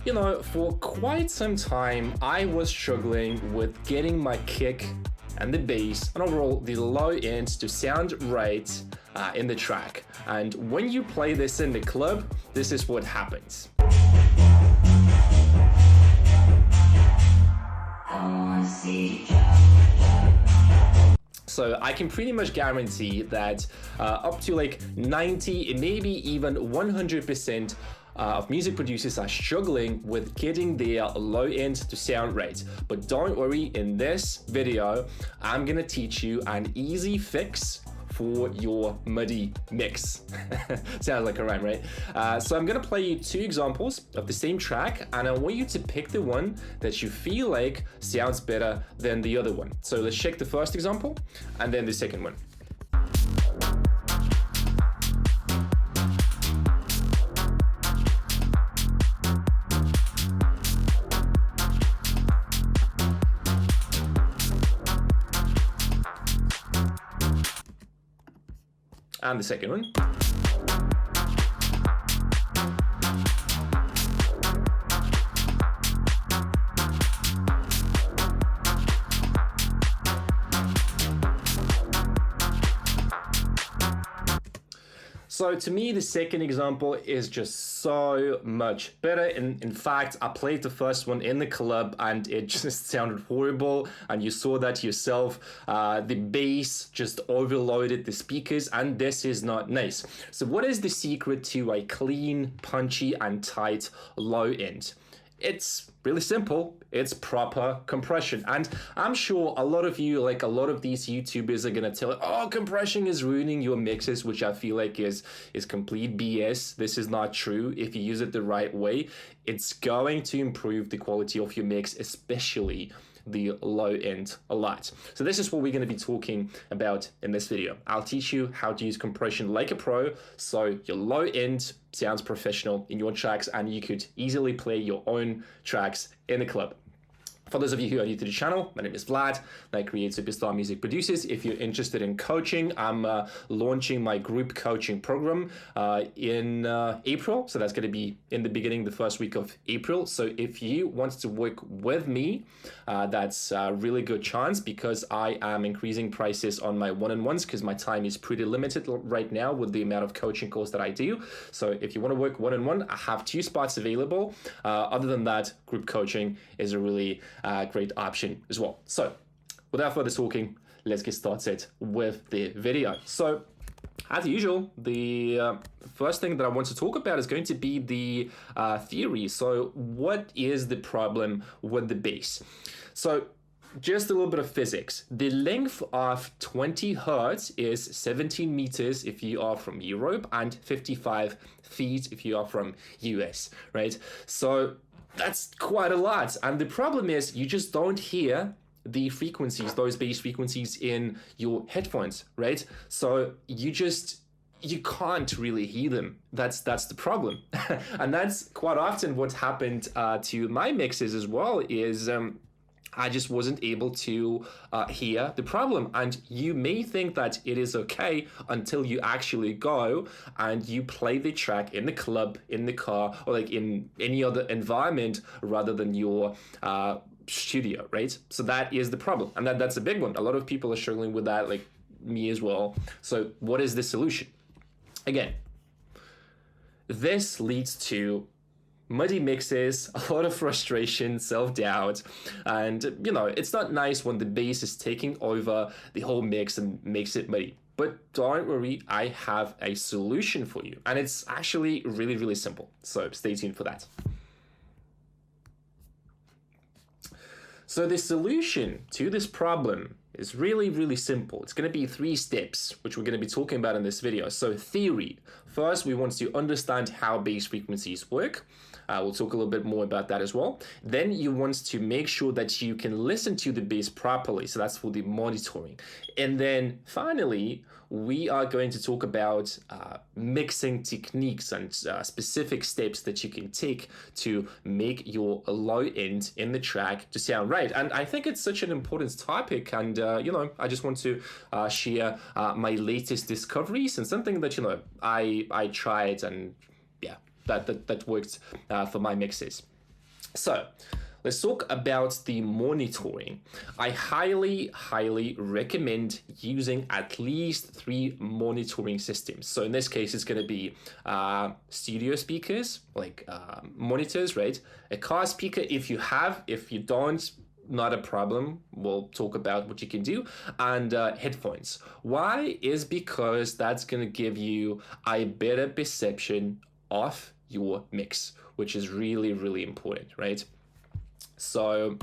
For quite some time, I was struggling with getting my kick and the bass and overall the low end to sound right in the track. And when you play this in the club, this is what happens. So I can pretty much guarantee that up to like 90, maybe even 100% of music producers are struggling with getting their low end to sound right. But don't worry, in this video, I'm gonna teach you an easy fix for your MIDI mix. Sounds like a rhyme, right? So I'm gonna play you two examples of the same track, and I want you to pick the one that you feel like sounds better than the other one. So let's check the first example and then the second one. And the second one. So to me, the second example is just so much better. In fact, I played the first one in the club and it just sounded horrible. And you saw that yourself. The bass just overloaded the speakers, and this is not nice. So what is the secret to a clean, punchy, and tight low end? It's really simple. It's proper compression. And I'm sure a lot of you, like a lot of these YouTubers, are gonna tell you, oh, compression is ruining your mixes, which I feel like is complete BS. This is not true. If you use it the right way, it's going to improve the quality of your mix, especially the low end a lot. So this is what we're going to be talking about in this video. I'll teach you how to use compression like a pro, so your low end sounds professional in your tracks and you could easily play your own tracks in a club. For those of you who are new to the channel, my name is Vlad, and I create superstar music producers. If you're interested in coaching, I'm launching my group coaching program in April. So that's going to be in the beginning, the first week of April. So if you want to work with me, that's a really good chance, because I am increasing prices on my one-on-ones because my time is pretty limited right now with the amount of coaching calls that I do. So if you want to work one-on-one, I have 2 spots available. Other than that, group coaching is a really great option as well. So without further talking, let's get started with the video. So as usual, the first thing that I want to talk about is going to be the theory. So what is the problem with the bass? So just a little bit of physics. The length of 20 hertz is 17 meters if you are from Europe and 55 feet if you are from US, right? So that's quite a lot. And the problem is you just don't hear the frequencies, those bass frequencies in your headphones, right? So you can't really hear them. That's the problem. And that's quite often what happened to my mixes as well, is I just wasn't able to hear the problem. And you may think that it is okay until you actually go and you play the track in the club, in the car, or like in any other environment rather than your studio, right? So that is the problem. And that's a big one. A lot of people are struggling with that, like me as well. So what is the solution? Again, this leads to muddy mixes, a lot of frustration, self-doubt, and it's not nice when the bass is taking over the whole mix and makes it muddy. But don't worry, I have a solution for you, and it's actually really, really simple. So stay tuned for that. So the solution to this problem is really, really simple. It's going to be 3 steps, which we're going to be talking about in this video. So theory. First, we want to understand how bass frequencies work. We'll talk a little bit more about that as well. Then you want to make sure that you can listen to the bass properly. So that's for the monitoring. And then finally, we are going to talk about mixing techniques and specific steps that you can take to make your low end in the track to sound right. And I think it's such an important topic. And, I just want to share my latest discoveries and something that, I tried, and yeah, that worked for my mixes. So let's talk about the monitoring. I highly recommend using at least 3 monitoring systems. So in this case, it's going to be studio speakers, like monitors, right? A car speaker if you have. If you don't, not a problem. We'll talk about what you can do. And headphones. Why? Is because that's going to give you a better perception of your mix, which is really important, right? So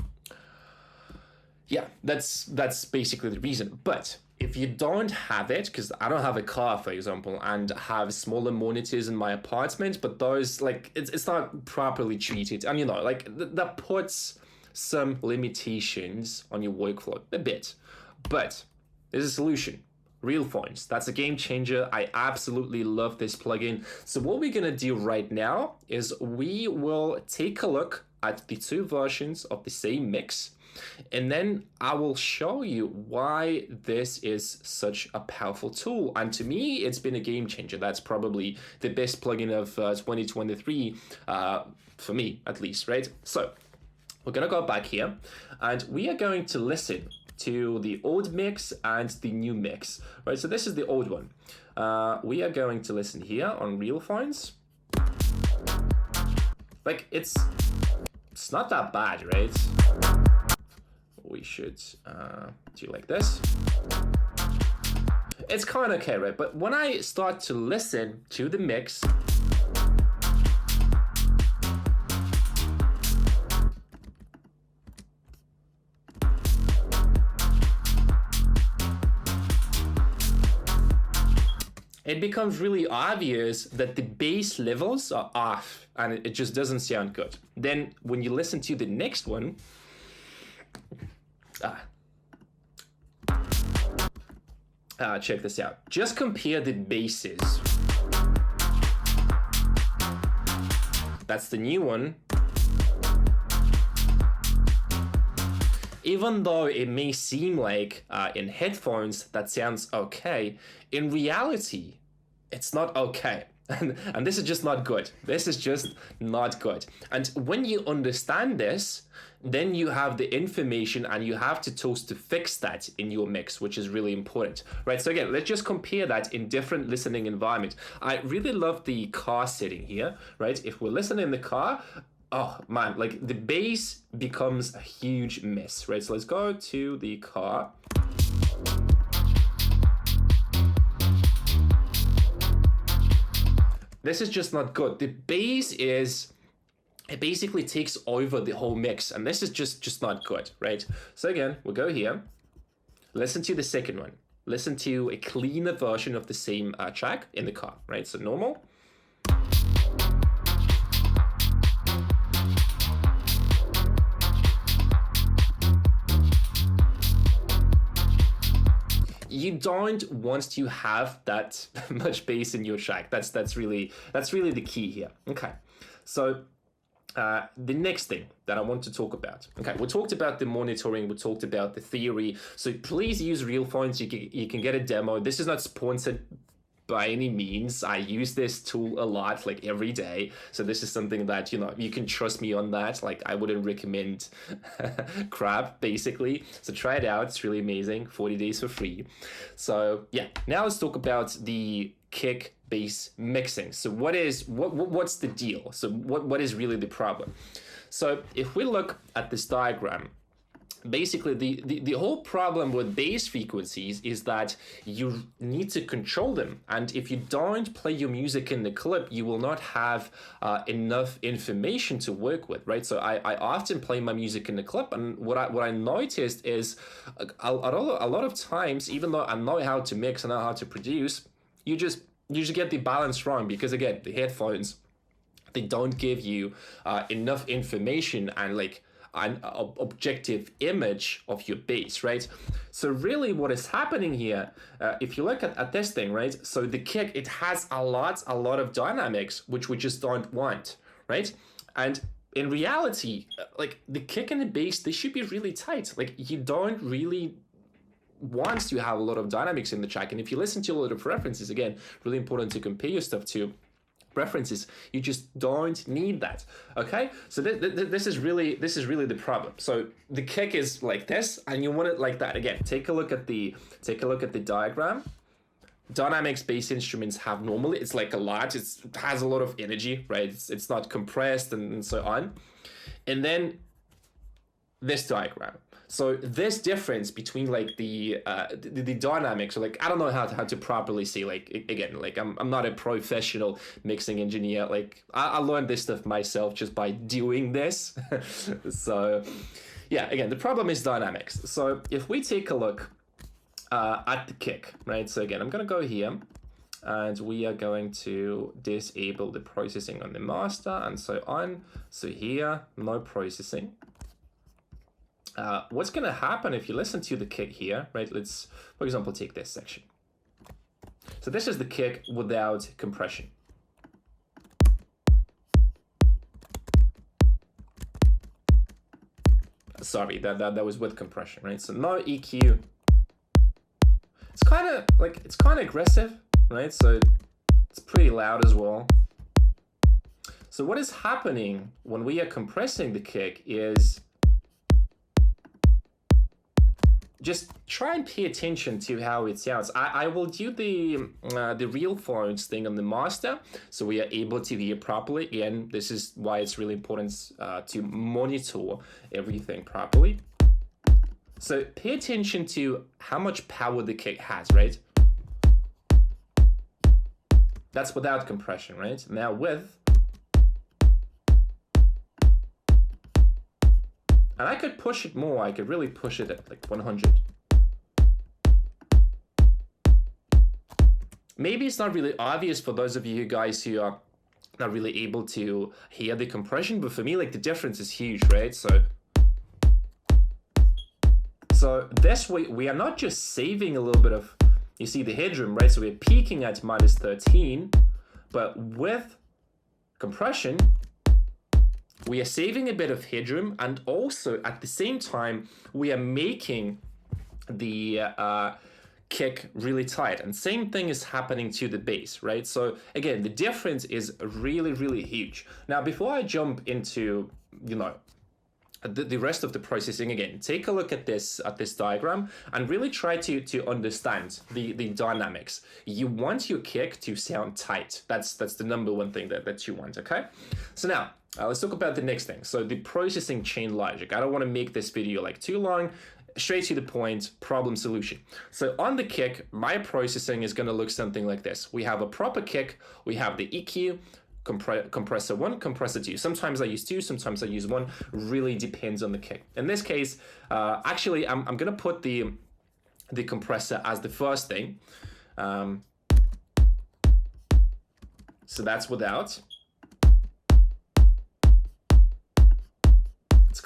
yeah, that's basically the reason. But if you don't have it, because I don't have a car, for example, and have smaller monitors in my apartment, but those, like, it's not properly treated, and like that puts some limitations on your workflow a bit. But there's a solution. Realphones. That's a game changer. I absolutely love this plugin. So what we're gonna do right now is we will take a look at the 2 versions of the same mix, and then I will show you why this is such a powerful tool. And to me, it's been a game changer. That's probably the best plugin of 2023, for me at least, right? So we're gonna go back here, and we are going to listen to the old mix and the new mix, right? So this is the old one. We are going to listen here on Realphones. Like, it's not that bad, right? We should do like this. It's kind of okay, right? But when I start to listen to the mix, it becomes really obvious that the bass levels are off and it just doesn't sound good. Then when you listen to the next one, check this out. Just compare the basses. That's the new one. Even though it may seem like in headphones that sounds okay, in reality, it's not okay. And this is just not good. This is just not good. And when you understand this, then you have the information and you have the tools to fix that in your mix, which is really important, right? So again, let's just compare that in different listening environments. I really love the car setting here, right? If we're listening in the car, oh man, like the bass becomes a huge mess, right? So let's go to the car. This is just not good. The bass it basically takes over the whole mix, and this is just not good, right? So again, we'll go here, listen to the second one, listen to a cleaner version of the same track in the car, right? So normal. You don't want to have that much bass in your track. That's really the key here. Okay, so the next thing that I want to talk about. Okay, we talked about the monitoring, we talked about the theory. So please use Realphones. You can get a demo. This is not sponsored by any means. I use this tool a lot, like every day. So this is something that, you can trust me on that. Like, I wouldn't recommend crap, basically. So try it out. It's really amazing. 40 days for free. So yeah, now let's talk about the kick bass mixing. So what's the deal? So what is really the problem? So if we look at this diagram, basically the whole problem with bass frequencies is that you need to control them, and if you don't play your music in the clip, you will not have enough information to work with, right? So I often play my music in the clip, and what I noticed is a lot of times, even though I know how to mix and know how to produce, you just get the balance wrong, because again, the headphones, they don't give you enough information and like an objective image of your bass, right? So really what is happening here, if you look at this thing, right? So the kick, it has a lot of dynamics, which we just don't want, right? And in reality, like the kick and the bass, they should be really tight. Like you don't really want to have a lot of dynamics in the track. And if you listen to a lot of references, again, really important to compare your stuff to, preferences. You just don't need that. Okay, so this is really the problem. So the kick is like this, and you want it like that. Again, take a look at the diagram. Dynamics based instruments have normally, it's like a large, it has a lot of energy, right? It's not compressed and so on. And then this diagram. So this difference between like the dynamics, or like, I don't know how to properly say, like, again, like I'm not a professional mixing engineer. Like I learned this stuff myself just by doing this. So yeah, again, the problem is dynamics. So if we take a look at the kick, right? So again, I'm gonna go here and we are going to disable the processing on the master and so on. So here, no processing. What's going to happen if you listen to the kick here, right? Let's, for example, take this section. So this is the kick without compression. Sorry, that was with compression, right? So no EQ. It's kind of aggressive, right? So it's pretty loud as well. So what is happening when we are compressing the kick is, just try and pay attention to how it sounds. I will do the Realphones thing on the master, so we are able to hear properly. Again, this is why it's really important to monitor everything properly. So pay attention to how much power the kick has, right? That's without compression, right? Now with, and I could push it more. I could really push it at like 100. Maybe it's not really obvious for those of you guys who are not really able to hear the compression, but for me, like the difference is huge, right? So this way, we are not just saving a little bit of, you see the headroom, right? So we're peaking at minus 13, but with compression, we are saving a bit of headroom, and also at the same time, we are making the kick really tight. And same thing is happening to the bass, right? So again, the difference is really, really huge. Now, before I jump into, you know, the rest of the processing, again, take a look at this diagram and really try to understand the dynamics. You want your kick to sound tight. That's the number one thing that you want, okay? So now, let's talk about the next thing. So the processing chain logic. I don't want to make this video like too long. Straight to the point, problem solution. So on the kick, my processing is going to look something like this. We have a proper kick. We have the EQ, compressor 1, compressor 2. Sometimes I use 2, sometimes I use 1. Really depends on the kick. In this case, actually, I'm going to put the compressor as the first thing. So that's without.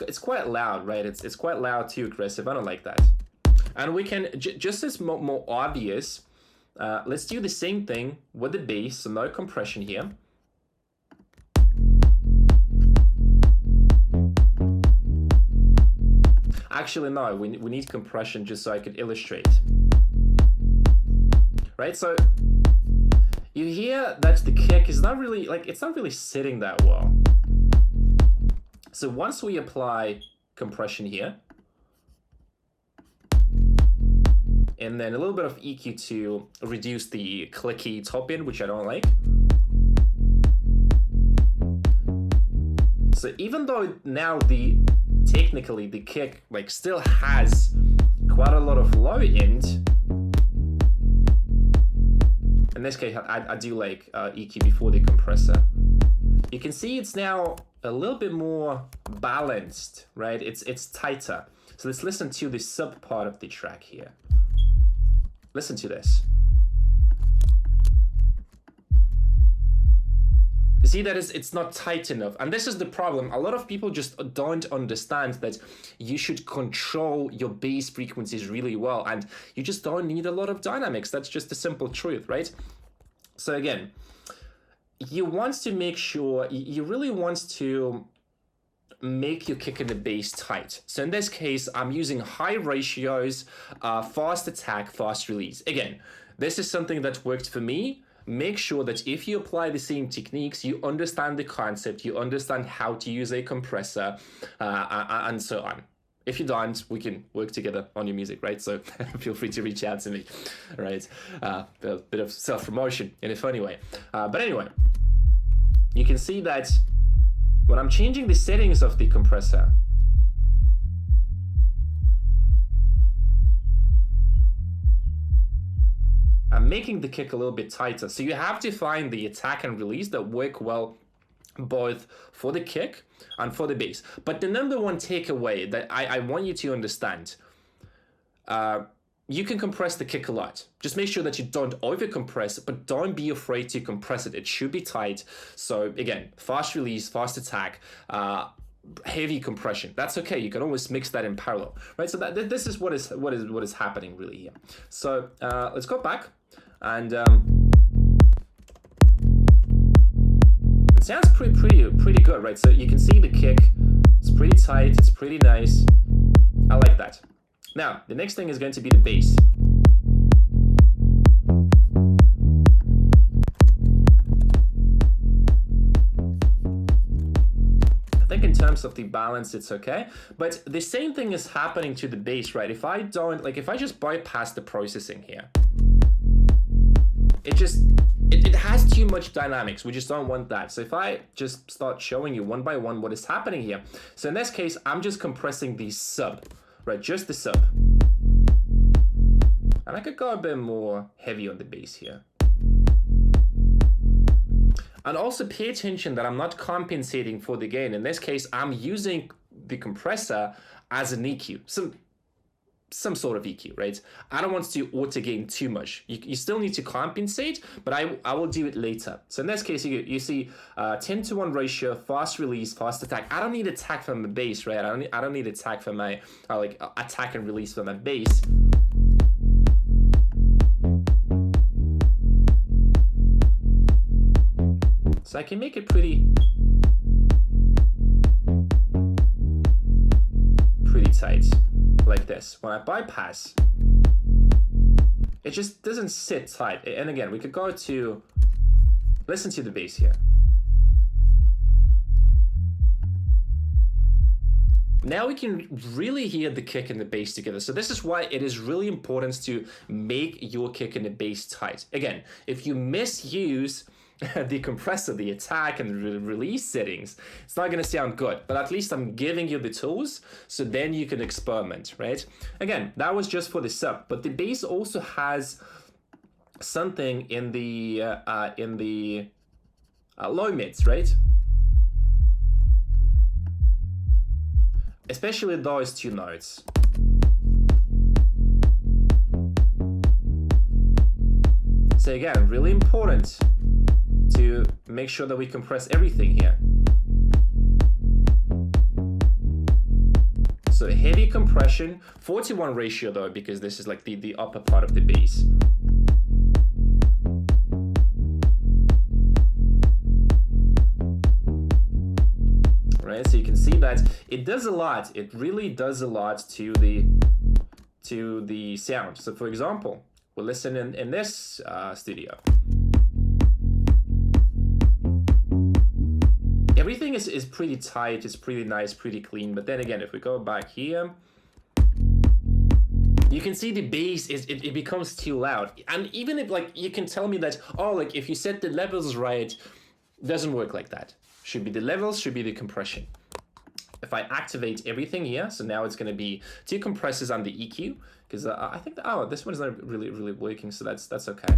It's quite loud, right? It's quite loud, too aggressive. I don't like that. And we can, just as more obvious, let's do the same thing with the bass, so no compression here. Actually, no, we need compression just so I could illustrate. Right, so you hear that the kick is not really, like, it's not really sitting that well. So once we apply compression here, and then a little bit of EQ to reduce the clicky top end, which I don't like. So even though now technically the kick like still has quite a lot of low end, in this case I do like EQ before the compressor, you can see it's now a little bit more balanced, right? It's tighter. So let's listen to the sub part of the track here. Listen to this. You see that it's not tight enough. And this is the problem. A lot of people just don't understand that you should control your bass frequencies really well, and you just don't need a lot of dynamics. That's just the simple truth, right? So again, you want to make sure, you really want to make your kick and the bass tight. So in this case, I'm using high ratios, fast attack, fast release. Again, this is something that worked for me. make sure that if you apply the same techniques, you understand the concept, you understand how to use a compressor, and so on. If you don't, we can work together on your music, right? So feel free to reach out to me, right? A bit of self-promotion in a funny way. But anyway, you can see that when I'm changing the settings of the compressor, I'm making the kick a little bit tighter. So you have to find the attack and release that work well both for the kick and for the bass. But the number one takeaway that I want you to understand, you can compress the kick a lot. Just make sure that you don't over compress, but don't be afraid to compress it. It should be tight. So again, fast release, fast attack, heavy compression. That's okay. You can always mix that in parallel, right? So this is what is happening really here. So let's go back and it sounds pretty good, right? So you can see the kick. It's pretty tight. It's pretty nice. I like that. Now the next thing is going to be the bass. I think in terms of the balance, it's okay, but the same thing is happening to the bass, right? If I just bypass the processing here, it has too much dynamics. We just don't want that. So if I just start showing you one by one what is happening here. So in this case, I'm just compressing the sub, right? Just the sub. And I could go a bit more heavy on the bass here. And also pay attention that I'm not compensating for the gain. In this case, I'm using the compressor as an EQ, some sort of EQ, right? I don't want to auto gain too much. You still need to compensate, but I will do it later. So in this case, you see 10-to-1 ratio, fast release, fast attack. I don't need attack from my bass, right? I don't need attack from my attack and release from my bass. So I can make it pretty tight, like this. When I bypass, it just doesn't sit tight. And again, we could go to, listen to the bass here. Now we can really hear the kick and the bass together. So this is why it is really important to make your kick and the bass tight. Again, if you misuse the compressor, the attack, and the release settings, it's not going to sound good, but at least I'm giving you the tools so then you can experiment, right? Again, that was just for the sub, but the bass also has something in the low mids, right? Especially those two notes. So again, really important to make sure that we compress everything here. So heavy compression, 4-to-1 ratio though, because this is like the upper part of the bass. Right, so you can see that it does a lot. It really does a lot to the sound. So for example, we'll listen in this studio. Everything is pretty tight, it's pretty nice, pretty clean. But then again, if we go back here, you can see the bass it becomes too loud. And even if you can tell me that, if you set the levels right, it doesn't work like that. Should be the levels, should be the compression. If I activate everything here, so now it's going to be 2 compressors on the EQ, because I think this one is not really working, so that's okay.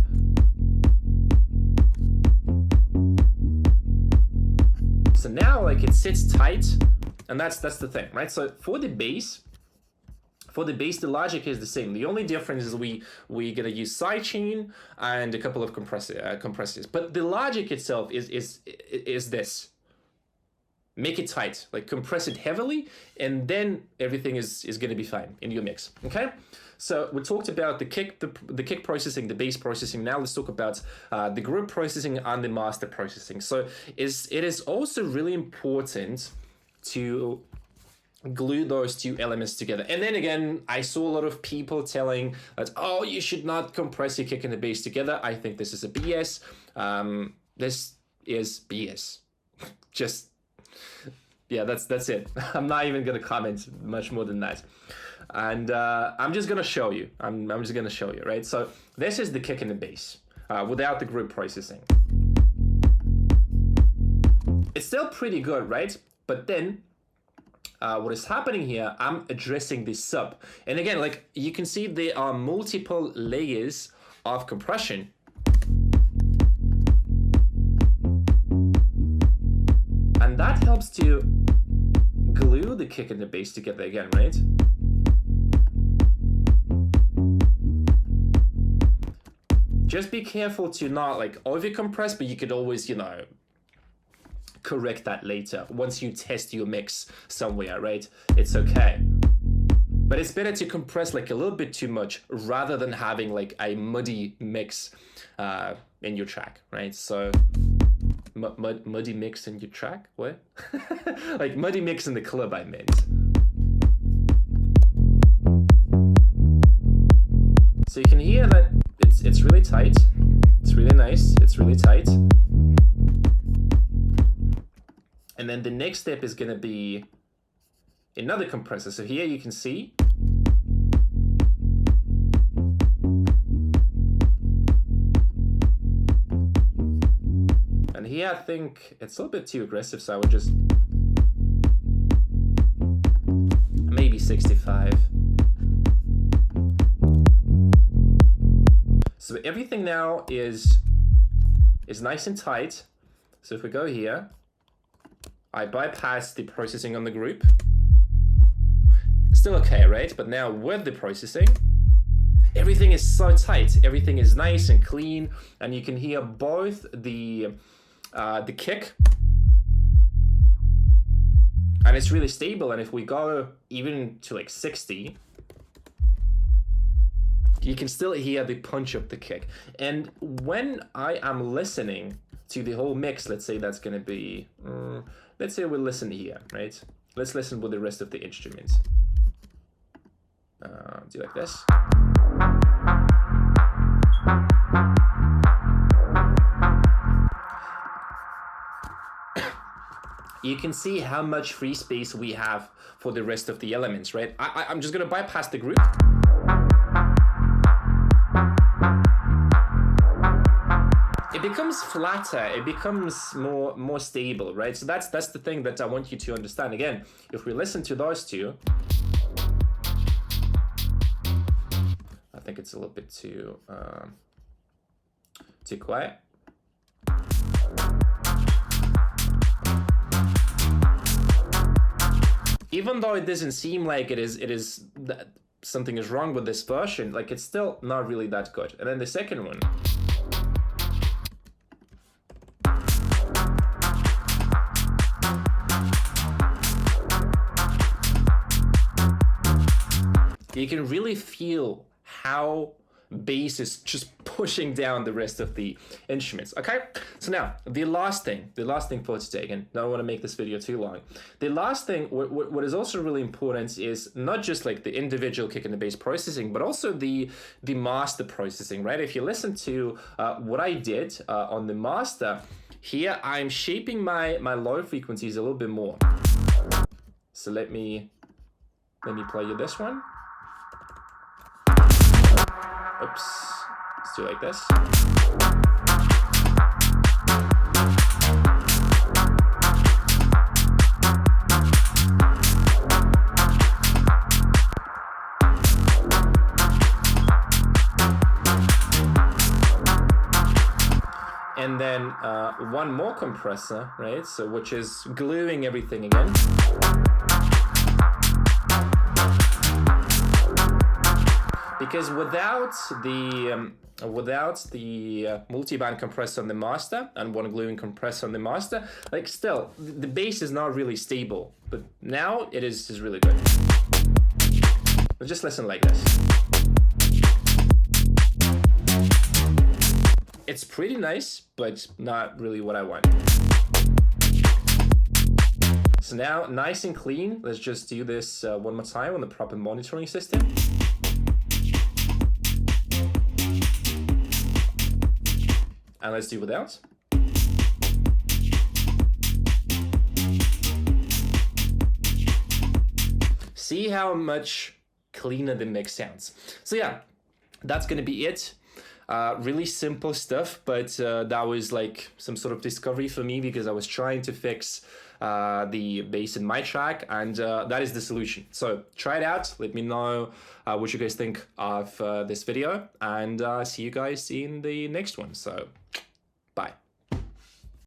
So now it sits tight, and that's the thing, right? So for the bass, the logic is the same. The only difference is we're gonna use sidechain and a couple of compressors, but the logic itself is this: make it tight, compress it heavily, and then everything is gonna be fine in your mix. Okay. So we talked about the kick processing, the bass processing. Now let's talk about the group processing and the master processing. So it is also really important to glue those two elements together. And then again, I saw a lot of people telling that, oh, you should not compress your kick and the bass together. I think this is a BS. This is BS. Just, yeah, that's it. I'm not even gonna comment much more than that. And I'm just gonna show you. I'm just gonna show you, right? So this is the kick and the bass without the group processing. It's still pretty good, right? But then what is happening here, I'm addressing the sub. And again, like you can see there are multiple layers of compression. And that helps to glue the kick and the bass together again, right? Just be careful to not like over compress, but you could always, you know, correct that later once you test your mix somewhere, right? It's okay, but it's better to compress like a little bit too much rather than having like a muddy mix in your track, right? So muddy mix in your track, what? Like muddy mix in the club, I meant. So you can hear that it's really tight, it's really nice, it's really tight. And then the next step is going to be another compressor. So here you can see and here I think it's a little bit too aggressive, so I would just maybe 65. So everything now is nice and tight. So if we go here, I bypass the processing on the group. Still okay, right? But now with the processing, everything is so tight. Everything is nice and clean, and you can hear both the kick, and it's really stable. And if we go even to like 60, you can still hear the punch of the kick. And when I am listening to the whole mix, let's say that's gonna be, let's say we listen here, right? Let's listen with the rest of the instruments. Do like this. You can see how much free space we have for the rest of the elements, right? I'm just gonna bypass the group. It becomes flatter, it becomes more stable, right? So that's the thing that I want you to understand. Again, if we listen to those two, I think it's a little bit too quiet. Even though it doesn't seem like it is that something is wrong with this version, like it's still not really that good. And then the second one. You can really feel how bass is just pushing down the rest of the instruments. Okay, so now the last thing for today. Again, I don't want to make this video too long. The last thing, what is also really important is not just like the individual kick and the bass processing, but also the master processing, right? If you listen to what I did on the master, here I'm shaping my low frequencies a little bit more. So let me play you this one. Oops, let's do it like this. And then one more compressor, right? So which is gluing everything again. Because without the multi-band compressor on the master and one gluing compressor on the master, like still the bass is not really stable. But now it is really good. Let's just listen like this. It's pretty nice, but not really what I want. So now, nice and clean. Let's just do this one more time on the proper monitoring system. And let's do without. See how much cleaner the mix sounds. So yeah, that's gonna be it. Really simple stuff, but that was like some sort of discovery for me because I was trying to fix the bass in my track, and that is the solution. So try it out. Let me know what you guys think of this video, and see you guys in the next one. So bye.